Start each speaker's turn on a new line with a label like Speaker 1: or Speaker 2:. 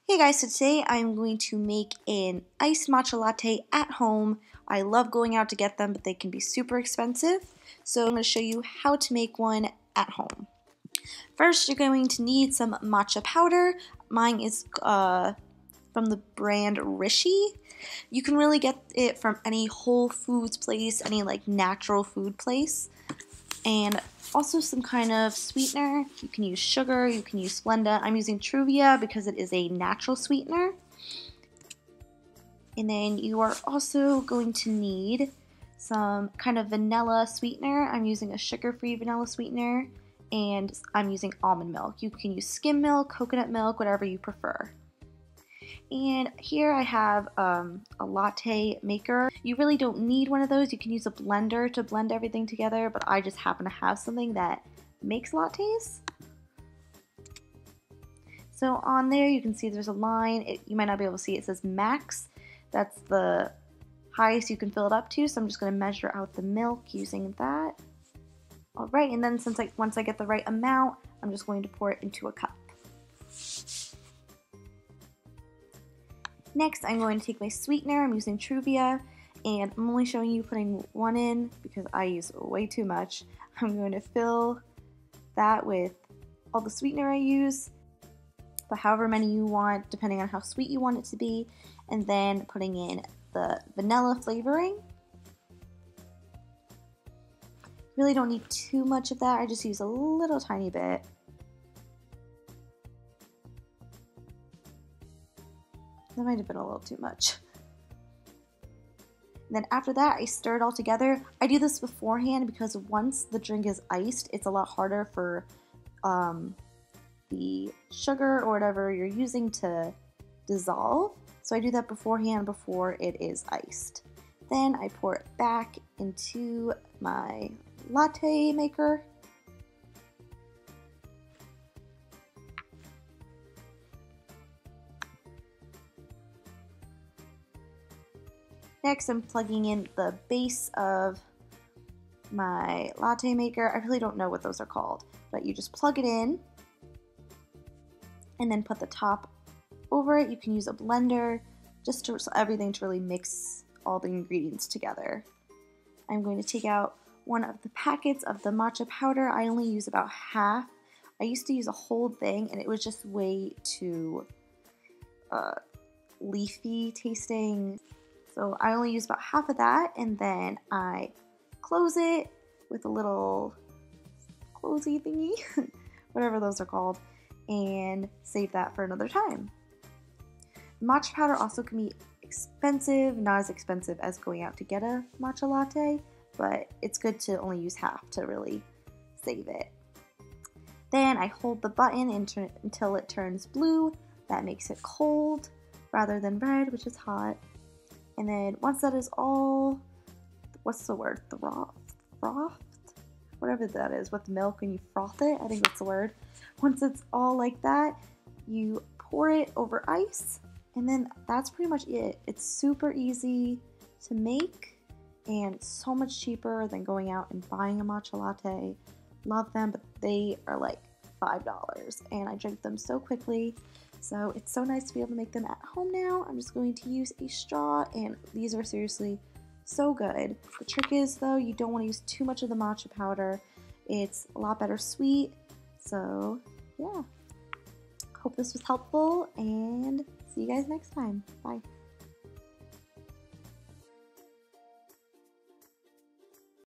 Speaker 1: Hey guys, so today I'm going to make an iced matcha latte at home. I love going out to get them, but they can be super expensive. So I'm going to show you how to make one at home. First, you're going to need some matcha powder. Mine is from the brand Rishi. You can really get it from any Whole Foods place, any like natural food place. And also some kind of sweetener. You can use sugar, you can use Splenda. I'm using Truvia because it is a natural sweetener. And then you are also going to need some kind of vanilla sweetener. I'm using a sugar-free vanilla sweetener, and I'm using almond milk. You can use skim milk, coconut milk, whatever you prefer. And here I have a latte maker. You really don't need one of those. You can use a blender to blend everything together, but I just happen to have something that makes lattes. So on there you can see there's a line. You might not be able to see it. It says max. That's the highest you can fill it up to, so I'm just going to measure out the milk using that. Alright, and then once I get the right amount, I'm just going to pour it into a cup. Next, I'm going to take my sweetener. I'm using Truvia, and I'm only showing you putting one in because I use way too much. I'm going to fill that with all the sweetener I use, but however many you want, depending on how sweet you want it to be, and then putting in the vanilla flavoring. Really don't need too much of that. I just use a little tiny bit. That might have been a little too much. And then after that, I stir it all together. I do this beforehand because once the drink is iced, it's a lot harder for the sugar or whatever you're using to dissolve. So I do that beforehand before it is iced. Then I pour it back into my latte maker. Next, I'm plugging in the base of my latte maker. I really don't know what those are called, but you just plug it in and then put the top over it. You can use a blender just so everything to really mix all the ingredients together. I'm going to take out one of the packets of the matcha powder. I only use about half. I used to use a whole thing and it was just way too leafy tasting. So I only use about half of that, and then I close it with a little closey thingy, whatever those are called, and save that for another time. Matcha powder also can be expensive, not as expensive as going out to get a matcha latte, but it's good to only use half to really save it. Then I hold the button until it turns blue. That makes it cold rather than red, which is hot. And then once that is all, what's the word, frothed? Whatever that is, with milk and you froth it, I think that's the word. Once it's all like that, you pour it over ice, and then that's pretty much it. It's super easy to make, and so much cheaper than going out and buying a matcha latte. Love them, but they are like $5, and I drink them so quickly. So it's so nice to be able to make them at home now. I'm just going to use a straw, and these are seriously so good. The trick is though, you don't want to use too much of the matcha powder. It's a lot better sweet. So yeah, hope this was helpful, and see you guys next time. Bye.